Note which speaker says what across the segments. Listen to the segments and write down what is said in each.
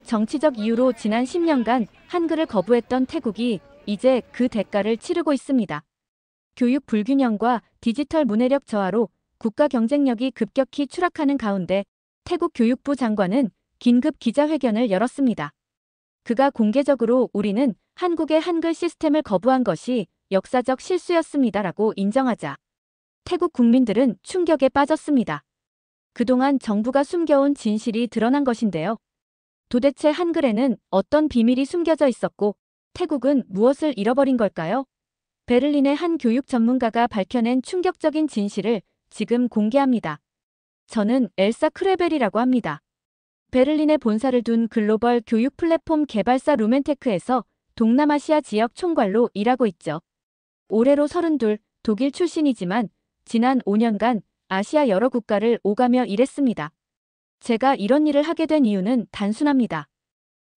Speaker 1: 정치적 이유로 지난 10년간 한글을 거부했던 태국이 이제 그 대가를 치르고 있습니다. 교육 불균형과 디지털 문해력 저하로 국가 경쟁력이 급격히 추락하는 가운데 태국 교육부 장관은 긴급 기자회견을 열었습니다. 그가 공개적으로 우리는 한국의 한글 시스템을 거부한 것이 역사적 실수였습니다라고 인정하자 태국 국민들은 충격에 빠졌습니다. 그동안 정부가 숨겨온 진실이 드러난 것인데요. 도대체 한글에는 어떤 비밀이 숨겨져 있었고 태국은 무엇을 잃어버린 걸까요? 베를린의 한 교육 전문가가 밝혀낸 충격적인 진실을 지금 공개합니다. 저는 엘사 크레벨이라고 합니다. 베를린에 본사를 둔 글로벌 교육 플랫폼 개발사 루멘테크에서 동남아시아 지역 총괄로 일하고 있죠. 올해로 32, 독일 출신이지만 지난 5년간 아시아 여러 국가를 오가며 일했습니다. 제가 이런 일을 하게 된 이유는 단순합니다.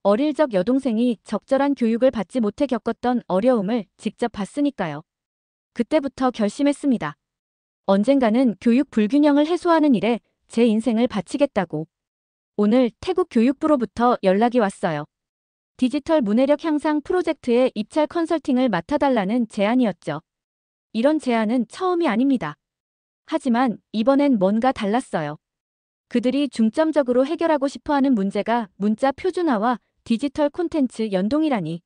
Speaker 1: 어릴 적 여동생이 적절한 교육을 받지 못해 겪었던 어려움을 직접 봤으니까요. 그때부터 결심했습니다. 언젠가는 교육 불균형을 해소하는 일에 제 인생을 바치겠다고. 오늘 태국 교육부로부터 연락이 왔어요. 디지털 문해력 향상 프로젝트의 입찰 컨설팅을 맡아달라는 제안이었죠. 이런 제안은 처음이 아닙니다. 하지만 이번엔 뭔가 달랐어요. 그들이 중점적으로 해결하고 싶어하는 문제가 문자 표준화와 디지털 콘텐츠 연동이라니.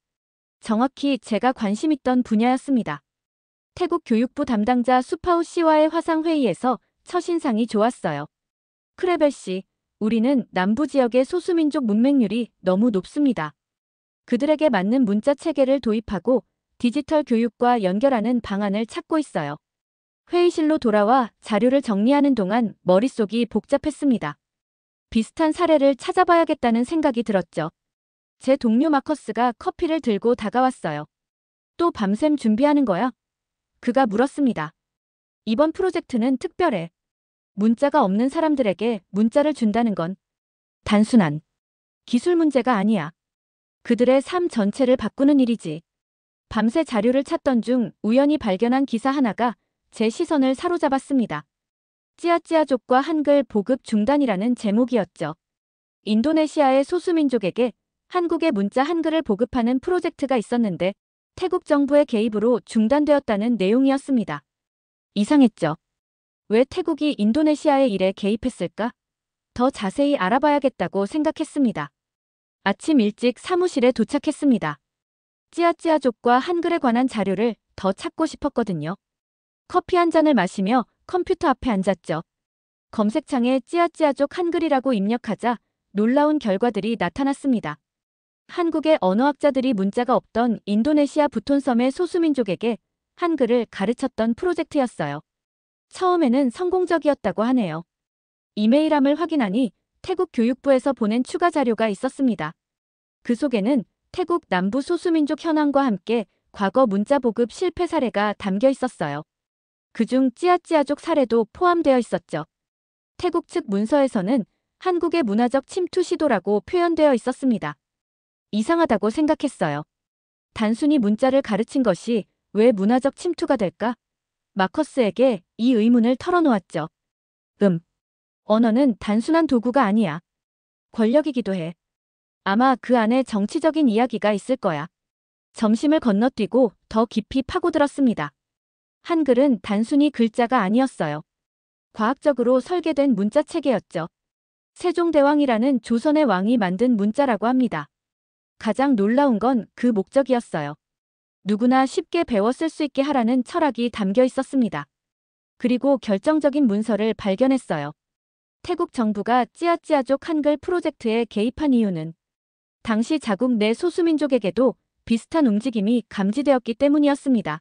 Speaker 1: 정확히 제가 관심 있던 분야였습니다. 태국 교육부 담당자 수파우 씨와의 화상회의에서 첫인상이 좋았어요. 크레벨 씨, 우리는 남부 지역의 소수민족 문맹률이 너무 높습니다. 그들에게 맞는 문자 체계를 도입하고 디지털 교육과 연결하는 방안을 찾고 있어요. 회의실로 돌아와 자료를 정리하는 동안 머릿속이 복잡했습니다. 비슷한 사례를 찾아봐야겠다는 생각이 들었죠. 제 동료 마커스가 커피를 들고 다가왔어요. 또 밤샘 준비하는 거야? 그가 물었습니다. 이번 프로젝트는 특별해. 문자가 없는 사람들에게 문자를 준다는 건 단순한 기술 문제가 아니야. 그들의 삶 전체를 바꾸는 일이지. 밤새 자료를 찾던 중 우연히 발견한 기사 하나가 제 시선을 사로잡았습니다. 찌아찌아족과 한글 보급 중단이라는 제목이었죠. 인도네시아의 소수민족에게 한국의 문자 한글을 보급하는 프로젝트가 있었는데 태국 정부의 개입으로 중단되었다는 내용이었습니다. 이상했죠. 왜 태국이 인도네시아의 일에 개입했을까? 더 자세히 알아봐야겠다고 생각했습니다. 아침 일찍 사무실에 도착했습니다. 찌아찌아족과 한글에 관한 자료를 더 찾고 싶었거든요. 커피 한 잔을 마시며 컴퓨터 앞에 앉았죠. 검색창에 찌아찌아족 한글이라고 입력하자 놀라운 결과들이 나타났습니다. 한국의 언어학자들이 문자가 없던 인도네시아 부톤섬의 소수민족에게 한글을 가르쳤던 프로젝트였어요. 처음에는 성공적이었다고 하네요. 이메일함을 확인하니 태국 교육부에서 보낸 추가 자료가 있었습니다. 그 속에는 태국 남부 소수민족 현황과 함께 과거 문자 보급 실패 사례가 담겨 있었어요. 그중 찌아찌아족 사례도 포함되어 있었죠. 태국 측 문서에서는 한국의 문화적 침투 시도라고 표현되어 있었습니다. 이상하다고 생각했어요. 단순히 문자를 가르친 것이 왜 문화적 침투가 될까? 마커스에게 이 의문을 털어놓았죠. 언어는 단순한 도구가 아니야. 권력이기도 해. 아마 그 안에 정치적인 이야기가 있을 거야. 점심을 건너뛰고 더 깊이 파고들었습니다. 한글은 단순히 글자가 아니었어요. 과학적으로 설계된 문자 체계였죠. 세종대왕이라는 조선의 왕이 만든 문자라고 합니다. 가장 놀라운 건 그 목적이었어요. 누구나 쉽게 배워 쓸 수 있게 하라는 철학이 담겨 있었습니다. 그리고 결정적인 문서를 발견했어요. 태국 정부가 찌아찌아족 한글 프로젝트에 개입한 이유는 당시 자국 내 소수민족에게도 비슷한 움직임이 감지되었기 때문이었습니다.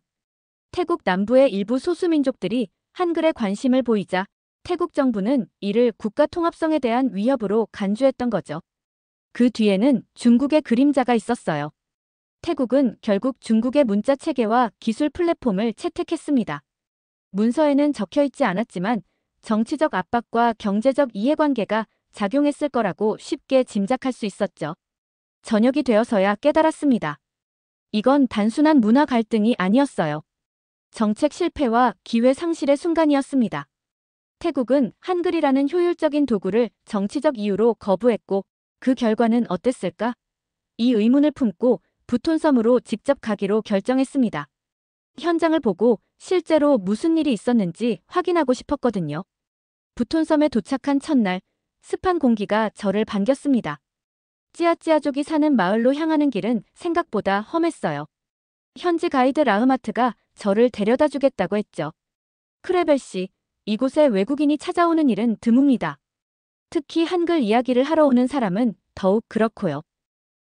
Speaker 1: 태국 남부의 일부 소수민족들이 한글에 관심을 보이자 태국 정부는 이를 국가 통합성에 대한 위협으로 간주했던 거죠. 그 뒤에는 중국의 그림자가 있었어요. 태국은 결국 중국의 문자 체계와 기술 플랫폼을 채택했습니다. 문서에는 적혀있지 않았지만 정치적 압박과 경제적 이해관계가 작용했을 거라고 쉽게 짐작할 수 있었죠. 저녁이 되어서야 깨달았습니다. 이건 단순한 문화 갈등이 아니었어요. 정책 실패와 기회 상실의 순간이었습니다. 태국은 한글이라는 효율적인 도구를 정치적 이유로 거부했고 그 결과는 어땠을까? 이 의문을 품고 부톤섬으로 직접 가기로 결정했습니다. 현장을 보고 실제로 무슨 일이 있었는지 확인하고 싶었거든요. 부톤섬에 도착한 첫날, 습한 공기가 저를 반겼습니다. 찌아찌아족이 사는 마을로 향하는 길은 생각보다 험했어요. 현지 가이드 라흐마트가 저를 데려다 주겠다고 했죠. 크레벨 씨, 이곳에 외국인이 찾아오는 일은 드뭅니다. 특히 한글 이야기를 하러 오는 사람은 더욱 그렇고요.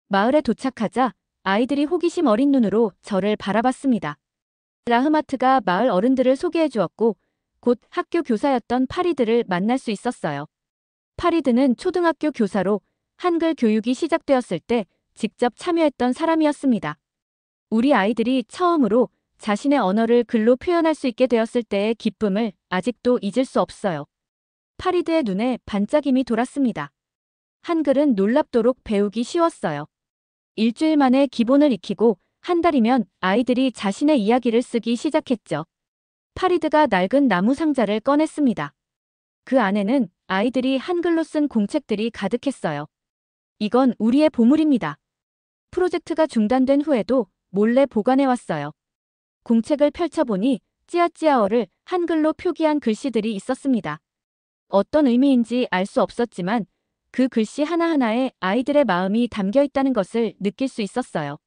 Speaker 1: 마을에 도착하자 아이들이 호기심 어린 눈으로 저를 바라봤습니다. 라흐마트가 마을 어른들을 소개해 주었고 곧 학교 교사였던 파리드를 만날 수 있었어요. 파리드는 초등학교 교사로 한글 교육이 시작되었을 때 직접 참여했던 사람이었습니다. 우리 아이들이 처음으로 자신의 언어를 글로 표현할 수 있게 되었을 때의 기쁨을 아직도 잊을 수 없어요. 파리드의 눈에 반짝임이 돌았습니다. 한글은 놀랍도록 배우기 쉬웠어요. 일주일 만에 기본을 익히고 한 달이면 아이들이 자신의 이야기를 쓰기 시작했죠. 파리드가 낡은 나무 상자를 꺼냈습니다. 그 안에는 아이들이 한글로 쓴 공책들이 가득했어요. 이건 우리의 보물입니다. 프로젝트가 중단된 후에도 몰래 보관해왔어요. 공책을 펼쳐보니 찌아찌아어를 한글로 표기한 글씨들이 있었습니다. 어떤 의미인지 알 수 없었지만 그 글씨 하나하나에 아이들의 마음이 담겨 있다는 것을 느낄 수 있었어요.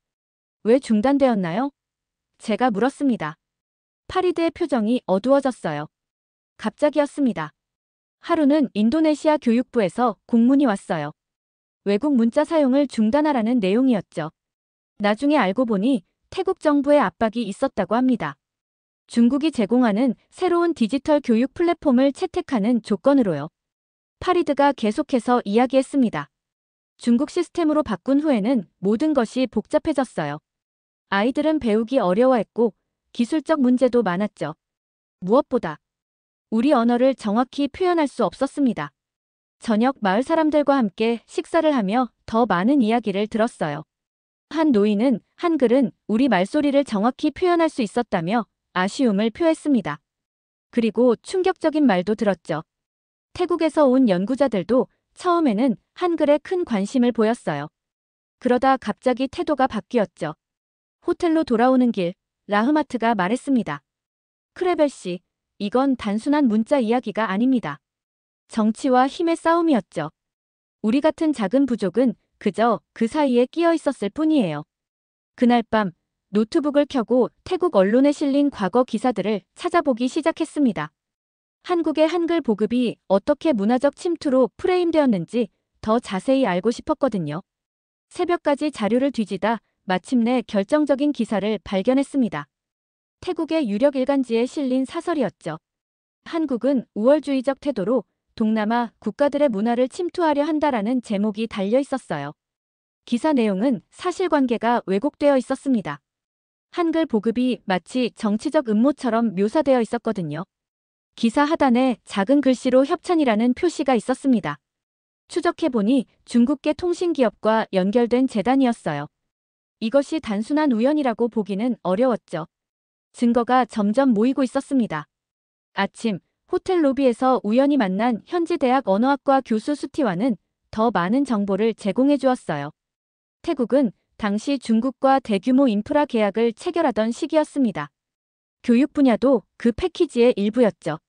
Speaker 1: 왜 중단되었나요? 제가 물었습니다. 파리드의 표정이 어두워졌어요. 갑자기였습니다. 하루는 인도네시아 교육부에서 공문이 왔어요. 외국 문자 사용을 중단하라는 내용이었죠. 나중에 알고 보니 태국 정부의 압박이 있었다고 합니다. 중국이 제공하는 새로운 디지털 교육 플랫폼을 채택하는 조건으로요. 파리드가 계속해서 이야기했습니다. 중국 시스템으로 바꾼 후에는 모든 것이 복잡해졌어요. 아이들은 배우기 어려워했고 기술적 문제도 많았죠. 무엇보다 우리 언어를 정확히 표현할 수 없었습니다. 저녁 마을 사람들과 함께 식사를 하며 더 많은 이야기를 들었어요. 한 노인은 한글은 우리 말소리를 정확히 표현할 수 있었다며 아쉬움을 표했습니다. 그리고 충격적인 말도 들었죠. 태국에서 온 연구자들도 처음에는 한글에 큰 관심을 보였어요. 그러다 갑자기 태도가 바뀌었죠. 호텔로 돌아오는 길, 라흐마트가 말했습니다. 크레벨 씨, 이건 단순한 문자 이야기가 아닙니다. 정치와 힘의 싸움이었죠. 우리 같은 작은 부족은 그저 그 사이에 끼어 있었을 뿐이에요. 그날 밤 노트북을 켜고 태국 언론에 실린 과거 기사들을 찾아보기 시작했습니다. 한국의 한글 보급이 어떻게 문화적 침투로 프레임되었는지 더 자세히 알고 싶었거든요. 새벽까지 자료를 뒤지다 마침내 결정적인 기사를 발견했습니다. 태국의 유력 일간지에 실린 사설이었죠. 한국은 우월주의적 태도로 동남아 국가들의 문화를 침투하려 한다라는 제목이 달려 있었어요. 기사 내용은 사실관계가 왜곡되어 있었습니다. 한글 보급이 마치 정치적 음모처럼 묘사되어 있었거든요. 기사 하단에 작은 글씨로 협찬이라는 표시가 있었습니다. 추적해보니 중국계 통신기업과 연결된 재단이었어요. 이것이 단순한 우연이라고 보기는 어려웠죠. 증거가 점점 모이고 있었습니다. 아침, 호텔 로비에서 우연히 만난 현지 대학 언어학과 교수 수티와는 더 많은 정보를 제공해 주었어요. 태국은 당시 중국과 대규모 인프라 계약을 체결하던 시기였습니다. 교육 분야도 그 패키지의 일부였죠.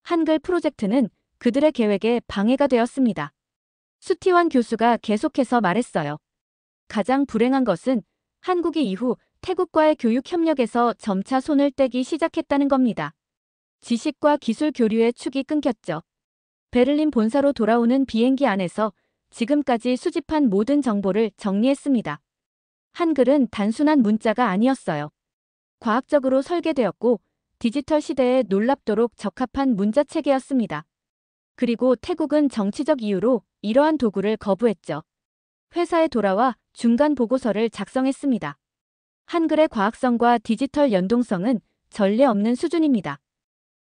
Speaker 1: 한글 프로젝트는 그들의 계획에 방해가 되었습니다. 수티완 교수가 계속해서 말했어요. 가장 불행한 것은 한국이 이후 태국과의 교육 협력에서 점차 손을 떼기 시작했다는 겁니다. 지식과 기술 교류의 축이 끊겼죠. 베를린 본사로 돌아오는 비행기 안에서 지금까지 수집한 모든 정보를 정리했습니다. 한글은 단순한 문자가 아니었어요. 과학적으로 설계되었고 디지털 시대에 놀랍도록 적합한 문자체계였습니다. 그리고 태국은 정치적 이유로 이러한 도구를 거부했죠. 회사에 돌아와 중간 보고서를 작성했습니다. 한글의 과학성과 디지털 연동성은 전례 없는 수준입니다.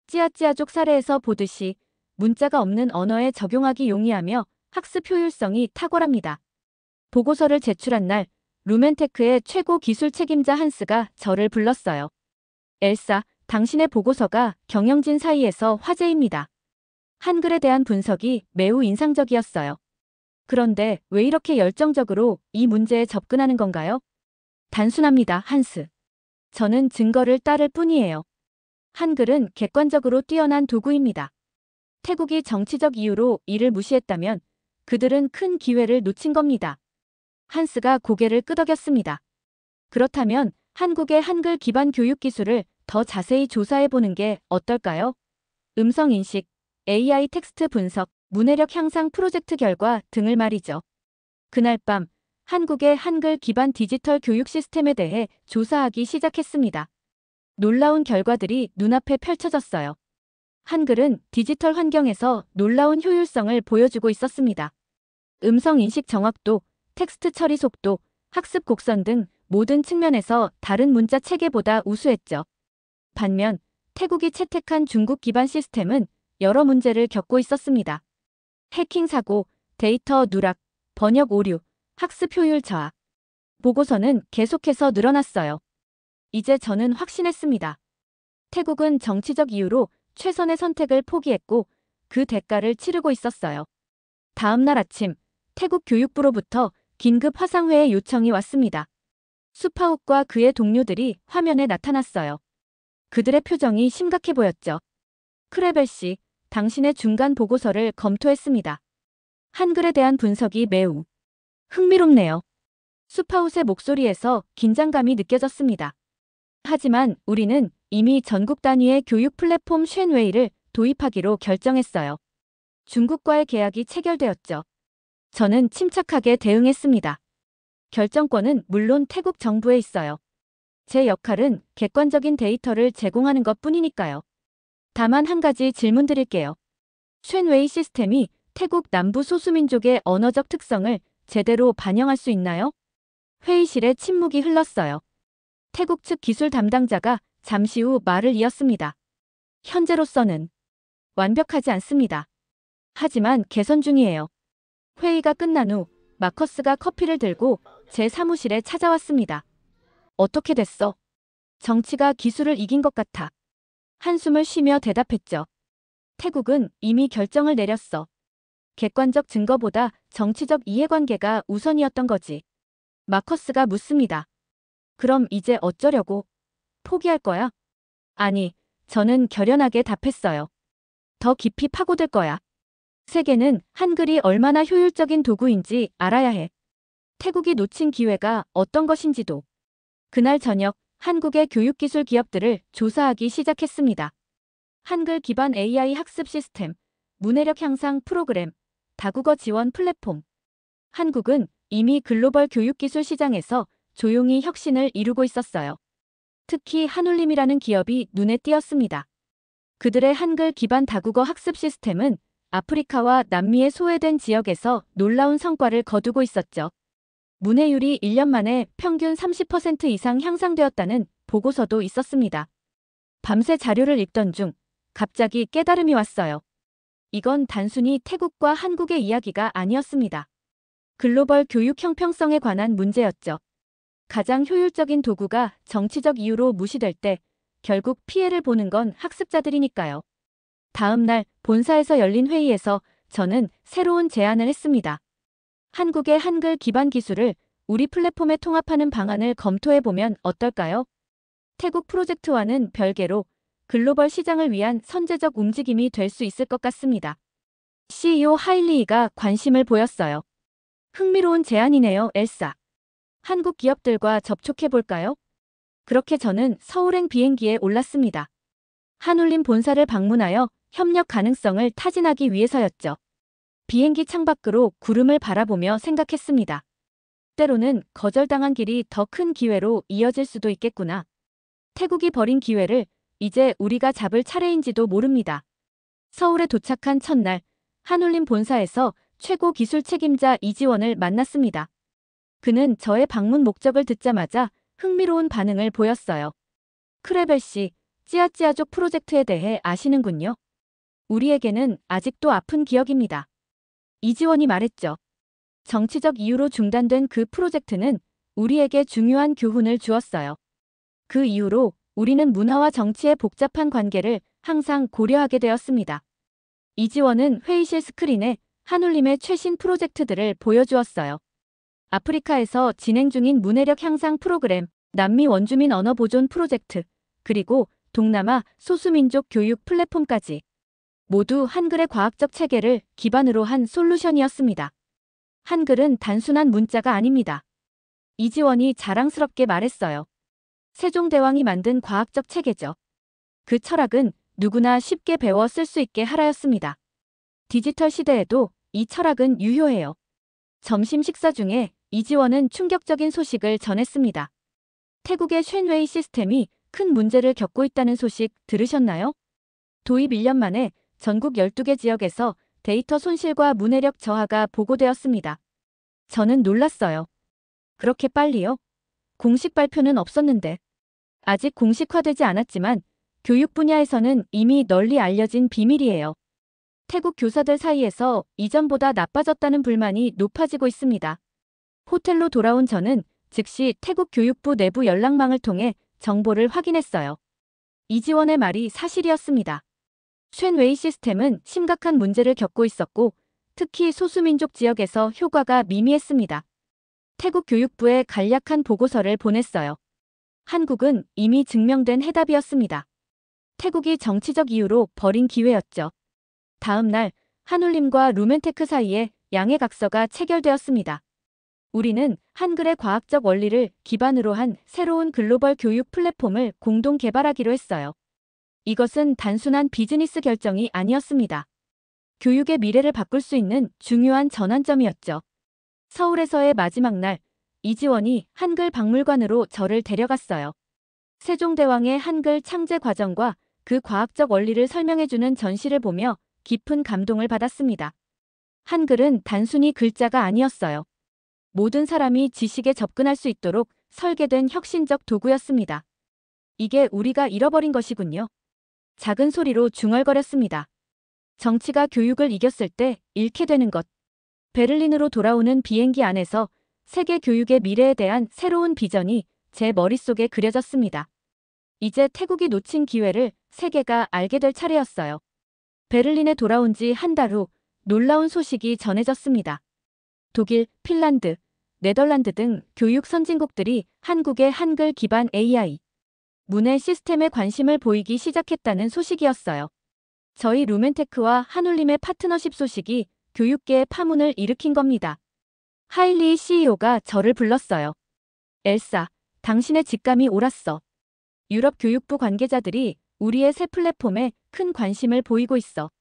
Speaker 1: 찌아찌아족 사례에서 보듯이 문자가 없는 언어에 적용하기 용이하며 학습 효율성이 탁월합니다. 보고서를 제출한 날 루멘테크의 최고 기술 책임자 한스가 저를 불렀어요. 엘사, 당신의 보고서가 경영진 사이에서 화제입니다. 한글에 대한 분석이 매우 인상적이었어요. 그런데 왜 이렇게 열정적으로 이 문제에 접근하는 건가요? 단순합니다, 한스. 저는 증거를 따를 뿐이에요. 한글은 객관적으로 뛰어난 도구입니다. 태국이 정치적 이유로 이를 무시했다면 그들은 큰 기회를 놓친 겁니다. 한스가 고개를 끄덕였습니다. 그렇다면 한국의 한글 기반 교육 기술을 더 자세히 조사해 보는 게 어떨까요? 음성 인식, AI 텍스트 분석, 문해력 향상 프로젝트 결과 등을 말이죠. 그날 밤 한국의 한글 기반 디지털 교육 시스템에 대해 조사하기 시작했습니다. 놀라운 결과들이 눈앞에 펼쳐졌어요. 한글은 디지털 환경에서 놀라운 효율성을 보여주고 있었습니다. 음성 인식 정확도, 텍스트 처리 속도, 학습 곡선 등 모든 측면에서 다른 문자 체계보다 우수했죠. 반면 태국이 채택한 중국 기반 시스템은 여러 문제를 겪고 있었습니다. 해킹 사고, 데이터 누락, 번역 오류, 학습 효율 저하. 보고서는 계속해서 늘어났어요. 이제 저는 확신했습니다. 태국은 정치적 이유로 최선의 선택을 포기했고 그 대가를 치르고 있었어요. 다음 날 아침, 태국 교육부로부터 긴급 화상회의 요청이 왔습니다. 수파욱과 그의 동료들이 화면에 나타났어요. 그들의 표정이 심각해 보였죠. 크레벨 씨, 당신의 중간 보고서를 검토했습니다. 한글에 대한 분석이 매우 흥미롭네요. 수파웃의 목소리에서 긴장감이 느껴졌습니다. 하지만 우리는 이미 전국 단위의 교육 플랫폼 쉔웨이를 도입하기로 결정했어요. 중국과의 계약이 체결되었죠. 저는 침착하게 대응했습니다. 결정권은 물론 태국 정부에 있어요. 제 역할은 객관적인 데이터를 제공하는 것 뿐이니까요. 다만 한 가지 질문 드릴게요. 쉔웨이 시스템이 태국 남부 소수민족의 언어적 특성을 제대로 반영할 수 있나요? 회의실에 침묵이 흘렀어요. 태국 측 기술 담당자가 잠시 후 말을 이었습니다. 현재로서는 완벽하지 않습니다. 하지만 개선 중이에요. 회의가 끝난 후 마커스가 커피를 들고 제 사무실에 찾아왔습니다. 어떻게 됐어? 정치가 기술을 이긴 것 같아. 한숨을 쉬며 대답했죠. 태국은 이미 결정을 내렸어. 객관적 증거보다 정치적 이해관계가 우선이었던 거지. 마커스가 묻습니다. 그럼 이제 어쩌려고? 포기할 거야? 아니, 저는 결연하게 답했어요. 더 깊이 파고들 거야. 세계는 한글이 얼마나 효율적인 도구인지 알아야 해. 태국이 놓친 기회가 어떤 것인지도. 그날 저녁 한국의 교육기술 기업들을 조사하기 시작했습니다. 한글 기반 AI 학습 시스템, 문해력 향상 프로그램, 다국어 지원 플랫폼. 한국은 이미 글로벌 교육기술 시장에서 조용히 혁신을 이루고 있었어요. 특히 한울림이라는 기업이 눈에 띄었습니다. 그들의 한글 기반 다국어 학습 시스템은 아프리카와 남미의 소외된 지역에서 놀라운 성과를 거두고 있었죠. 문해율이 1년 만에 평균 30% 이상 향상되었다는 보고서도 있었습니다. 밤새 자료를 읽던 중 갑자기 깨달음이 왔어요. 이건 단순히 태국과 한국의 이야기가 아니었습니다. 글로벌 교육 형평성에 관한 문제였죠. 가장 효율적인 도구가 정치적 이유로 무시될 때 결국 피해를 보는 건 학습자들이니까요. 다음 날 본사에서 열린 회의에서 저는 새로운 제안을 했습니다. 한국의 한글 기반 기술을 우리 플랫폼에 통합하는 방안을 검토해보면 어떨까요? 태국 프로젝트와는 별개로 글로벌 시장을 위한 선제적 움직임이 될 수 있을 것 같습니다. CEO 하일리이가 관심을 보였어요. 흥미로운 제안이네요, 엘사. 한국 기업들과 접촉해볼까요? 그렇게 저는 서울행 비행기에 올랐습니다. 한울림 본사를 방문하여 협력 가능성을 타진하기 위해서였죠. 비행기 창밖으로 구름을 바라보며 생각했습니다. 때로는 거절당한 길이 더 큰 기회로 이어질 수도 있겠구나. 태국이 버린 기회를 이제 우리가 잡을 차례인지도 모릅니다. 서울에 도착한 첫날, 한울림 본사에서 최고 기술 책임자 이지원을 만났습니다. 그는 저의 방문 목적을 듣자마자 흥미로운 반응을 보였어요. 크레벨 씨, 찌아찌아족 프로젝트에 대해 아시는군요. 우리에게는 아직도 아픈 기억입니다. 이지원이 말했죠. 정치적 이유로 중단된 그 프로젝트는 우리에게 중요한 교훈을 주었어요. 그 이후로 우리는 문화와 정치의 복잡한 관계를 항상 고려하게 되었습니다. 이지원은 회의실 스크린에 한울림의 최신 프로젝트들을 보여주었어요. 아프리카에서 진행 중인 문해력 향상 프로그램, 남미 원주민 언어 보존 프로젝트, 그리고 동남아 소수민족 교육 플랫폼까지 모두 한글의 과학적 체계를 기반으로 한 솔루션이었습니다. 한글은 단순한 문자가 아닙니다. 이지원이 자랑스럽게 말했어요. 세종대왕이 만든 과학적 체계죠. 그 철학은 누구나 쉽게 배워 쓸 수 있게 하라였습니다. 디지털 시대에도 이 철학은 유효해요. 점심 식사 중에 이지원은 충격적인 소식을 전했습니다. 태국의 쉔웨이 시스템이 큰 문제를 겪고 있다는 소식 들으셨나요? 도입 1년 만에 전국 12개 지역에서 데이터 손실과 문해력 저하가 보고되었습니다. 저는 놀랐어요. 그렇게 빨리요? 공식 발표는 없었는데. 아직 공식화되지 않았지만 교육 분야에서는 이미 널리 알려진 비밀이에요. 태국 교사들 사이에서 이전보다 나빠졌다는 불만이 높아지고 있습니다. 호텔로 돌아온 저는 즉시 태국 교육부 내부 연락망을 통해 정보를 확인했어요. 이지원의 말이 사실이었습니다. 쉔웨이 시스템은 심각한 문제를 겪고 있었고 특히 소수민족 지역에서 효과가 미미했습니다. 태국 교육부에 간략한 보고서를 보냈어요. 한국은 이미 증명된 해답이었습니다. 태국이 정치적 이유로 버린 기회였죠. 다음 날 한울림과 루멘테크 사이에 양해각서가 체결되었습니다. 우리는 한글의 과학적 원리를 기반으로 한 새로운 글로벌 교육 플랫폼을 공동 개발하기로 했어요. 이것은 단순한 비즈니스 결정이 아니었습니다. 교육의 미래를 바꿀 수 있는 중요한 전환점이었죠. 서울에서의 마지막 날, 이지원이 한글 박물관으로 저를 데려갔어요. 세종대왕의 한글 창제 과정과 그 과학적 원리를 설명해주는 전시를 보며 깊은 감동을 받았습니다. 한글은 단순히 글자가 아니었어요. 모든 사람이 지식에 접근할 수 있도록 설계된 혁신적 도구였습니다. 이게 우리가 잃어버린 것이군요. 작은 소리로 중얼거렸습니다. 정치가 교육을 이겼을 때 잃게 되는 것. 베를린으로 돌아오는 비행기 안에서 세계 교육의 미래에 대한 새로운 비전이 제 머릿속에 그려졌습니다. 이제 태국이 놓친 기회를 세계가 알게 될 차례였어요. 베를린에 돌아온 지 한 달 후 놀라운 소식이 전해졌습니다. 독일, 핀란드, 네덜란드 등 교육 선진국들이 한국의 한글 기반 AI, 문해 시스템에 관심을 보이기 시작했다는 소식이었어요. 저희 루멘테크와 한울림의 파트너십 소식이 교육계의 파문을 일으킨 겁니다. 하일리 CEO가 저를 불렀어요. 엘사, 당신의 직감이 옳았어. 유럽 교육부 관계자들이 우리의 새 플랫폼에 큰 관심을 보이고 있어.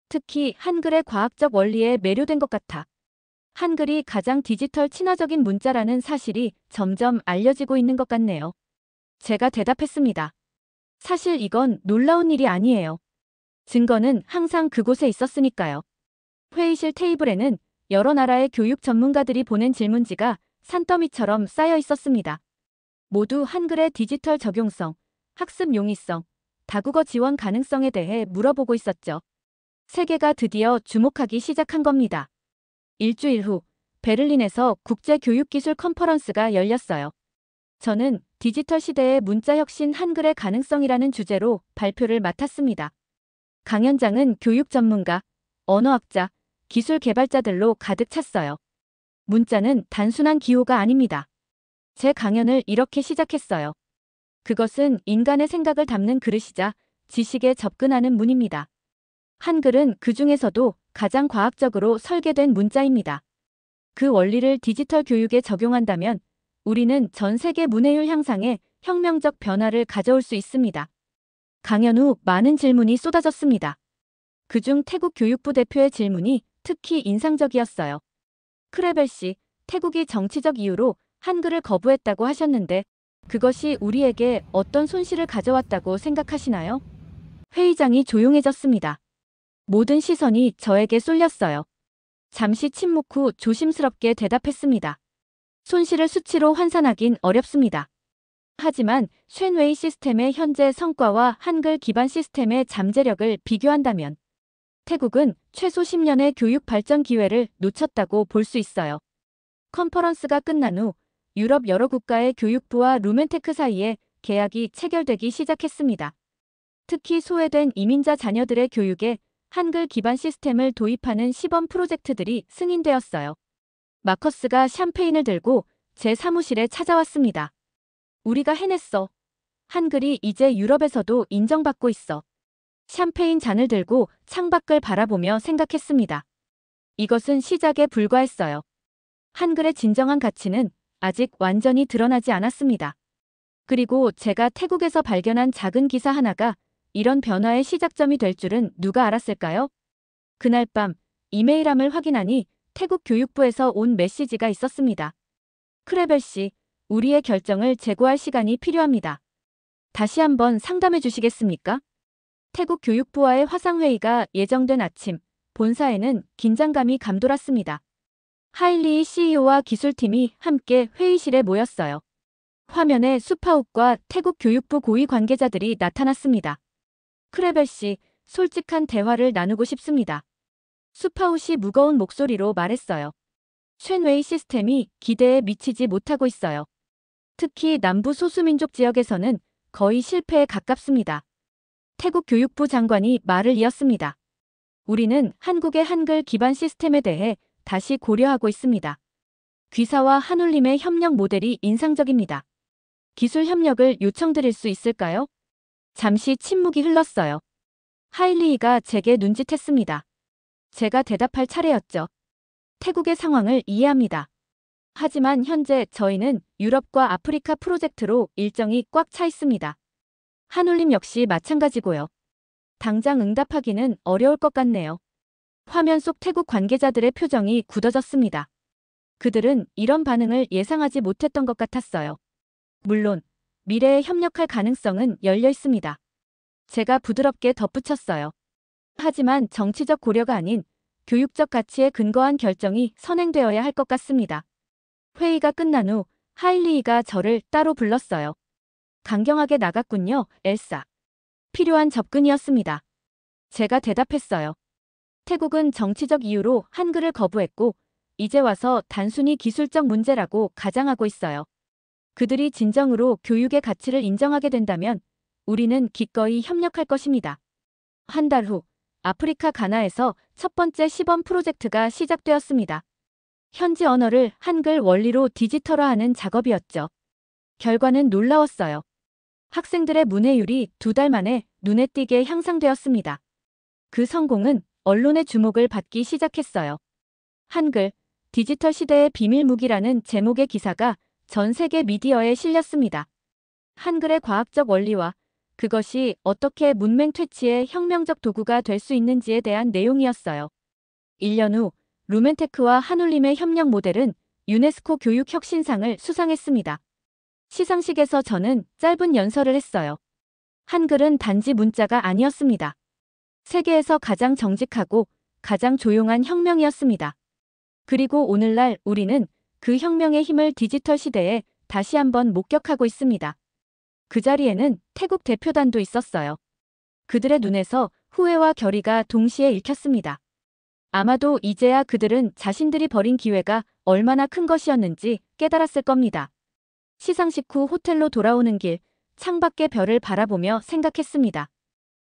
Speaker 1: 특히 한글의 과학적 원리에 매료된 것 같아. 한글이 가장 디지털 친화적인 문자라는 사실이 점점 알려지고 있는 것 같네요. 제가 대답했습니다. 사실 이건 놀라운 일이 아니에요. 증거는 항상 그곳에 있었으니까요. 회의실 테이블에는 여러 나라의 교육 전문가들이 보낸 질문지가 산더미처럼 쌓여 있었습니다. 모두 한글의 디지털 적용성, 학습 용이성, 다국어 지원 가능성에 대해 물어보고 있었죠. 세계가 드디어 주목하기 시작한 겁니다. 일주일 후 베를린에서 국제교육기술 컨퍼런스가 열렸어요. 저는 디지털 시대의 문자혁신 한글의 가능성이라는 주제로 발표를 맡았습니다. 강연장은 교육 전문가, 언어학자, 기술 개발자들로 가득 찼어요. 문자는 단순한 기호가 아닙니다. 제 강연을 이렇게 시작했어요. 그것은 인간의 생각을 담는 그릇이자 지식에 접근하는 문입니다. 한글은 그 중에서도 가장 과학적으로 설계된 문자입니다. 그 원리를 디지털 교육에 적용한다면 우리는 전 세계 문해율 향상에 혁명적 변화를 가져올 수 있습니다. 강연 후 많은 질문이 쏟아졌습니다. 그중 태국 교육부 대표의 질문이 특히 인상적이었어요. 크레벨 씨, 태국이 정치적 이유로 한글을 거부했다고 하셨는데 그것이 우리에게 어떤 손실을 가져왔다고 생각하시나요? 회의장이 조용해졌습니다. 모든 시선이 저에게 쏠렸어요. 잠시 침묵 후 조심스럽게 대답했습니다. 손실을 수치로 환산하긴 어렵습니다. 하지만 쉔웨이 시스템의 현재 성과와 한글 기반 시스템의 잠재력을 비교한다면 태국은 최소 10년의 교육 발전 기회를 놓쳤다고 볼 수 있어요. 컨퍼런스가 끝난 후 유럽 여러 국가의 교육부와 루멘테크 사이에 계약이 체결되기 시작했습니다. 특히 소외된 이민자 자녀들의 교육에 한글 기반 시스템을 도입하는 시범 프로젝트들이 승인되었어요. 마커스가 샴페인을 들고 제 사무실에 찾아왔습니다. 우리가 해냈어. 한글이 이제 유럽에서도 인정받고 있어. 샴페인 잔을 들고 창밖을 바라보며 생각했습니다. 이것은 시작에 불과했어요. 한글의 진정한 가치는 아직 완전히 드러나지 않았습니다. 그리고 제가 태국에서 발견한 작은 기사 하나가 이런 변화의 시작점이 될 줄은 누가 알았을까요? 그날 밤 이메일함을 확인하니 태국 교육부에서 온 메시지가 있었습니다. 크레벨 씨, 우리의 결정을 재고할 시간이 필요합니다. 다시 한번 상담해 주시겠습니까? 태국 교육부와의 화상회의가 예정된 아침, 본사에는 긴장감이 감돌았습니다. 하일리 CEO와 기술팀이 함께 회의실에 모였어요. 화면에 수파욱과 태국 교육부 고위 관계자들이 나타났습니다. 크레벨 씨, 솔직한 대화를 나누고 싶습니다. 수파웃이 무거운 목소리로 말했어요. 쉔웨이 시스템이 기대에 미치지 못하고 있어요. 특히 남부 소수민족 지역에서는 거의 실패에 가깝습니다. 태국 교육부 장관이 말을 이었습니다. 우리는 한국의 한글 기반 시스템에 대해 다시 고려하고 있습니다. 귀사와 한울림의 협력 모델이 인상적입니다. 기술 협력을 요청드릴 수 있을까요? 잠시 침묵이 흘렀어요. 하일리이가 제게 눈짓했습니다. 제가 대답할 차례였죠. 태국의 상황을 이해합니다. 하지만 현재 저희는 유럽과 아프리카 프로젝트로 일정이 꽉 차 있습니다. 한울림 역시 마찬가지고요. 당장 응답하기는 어려울 것 같네요. 화면 속 태국 관계자들의 표정이 굳어졌습니다. 그들은 이런 반응을 예상하지 못했던 것 같았어요. 물론 미래에 협력할 가능성은 열려 있습니다. 제가 부드럽게 덧붙였어요. 하지만 정치적 고려가 아닌 교육적 가치에 근거한 결정이 선행되어야 할 것 같습니다. 회의가 끝난 후 하일리이가 저를 따로 불렀어요. 강경하게 나갔군요, 엘사. 필요한 접근이었습니다. 제가 대답했어요. 태국은 정치적 이유로 한글을 거부했고 이제 와서 단순히 기술적 문제라고 가장하고 있어요. 그들이 진정으로 교육의 가치를 인정하게 된다면 우리는 기꺼이 협력할 것입니다. 한 달 후 아프리카 가나에서 첫 번째 시범 프로젝트가 시작되었습니다. 현지 언어를 한글 원리로 디지털화하는 작업이었죠. 결과는 놀라웠어요. 학생들의 문해율이 2달 만에 눈에 띄게 향상되었습니다. 그 성공은 언론의 주목을 받기 시작했어요. 한글, 디지털 시대의 비밀 무기라는 제목의 기사가 전 세계 미디어에 실렸습니다. 한글의 과학적 원리와 그것이 어떻게 문맹 퇴치의 혁명적 도구가 될 수 있는지에 대한 내용이었어요. 1년 후 루멘테크와 한울림의 협력 모델은 유네스코 교육 혁신상을 수상했습니다. 시상식에서 저는 짧은 연설을 했어요. 한글은 단지 문자가 아니었습니다. 세계에서 가장 정직하고 가장 조용한 혁명이었습니다. 그리고 오늘날 우리는 그 혁명의 힘을 디지털 시대에 다시 한번 목격하고 있습니다. 그 자리에는 태국 대표단도 있었어요. 그들의 눈에서 후회와 결의가 동시에 읽혔습니다. 아마도 이제야 그들은 자신들이 버린 기회가 얼마나 큰 것이었는지 깨달았을 겁니다. 시상식 후 호텔로 돌아오는 길, 창밖의 별을 바라보며 생각했습니다.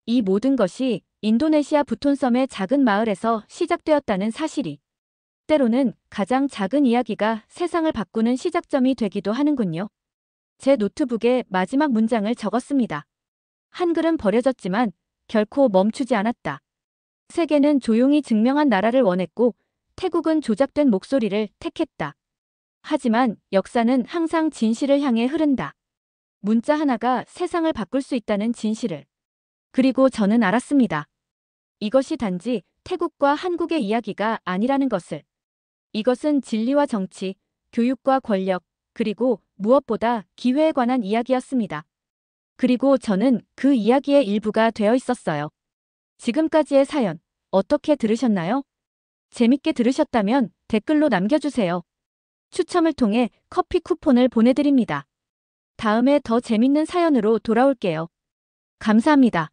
Speaker 1: 이 모든 것이 인도네시아 부톤섬의 작은 마을에서 시작되었다는 사실이 때로는 가장 작은 이야기가 세상을 바꾸는 시작점이 되기도 하는군요. 제 노트북에 마지막 문장을 적었습니다. 한글은 버려졌지만 결코 멈추지 않았다. 세계는 조용히 증명한 나라를 원했고 태국은 조작된 목소리를 택했다. 하지만 역사는 항상 진실을 향해 흐른다. 문자 하나가 세상을 바꿀 수 있다는 진실을. 그리고 저는 알았습니다. 이것이 단지 태국과 한국의 이야기가 아니라는 것을. 이것은 진리와 정치, 교육과 권력, 그리고 무엇보다 기회에 관한 이야기였습니다. 그리고 저는 그 이야기의 일부가 되어 있었어요. 지금까지의 사연, 어떻게 들으셨나요? 재밌게 들으셨다면 댓글로 남겨주세요. 추첨을 통해 커피 쿠폰을 보내드립니다. 다음에 더 재밌는 사연으로 돌아올게요. 감사합니다.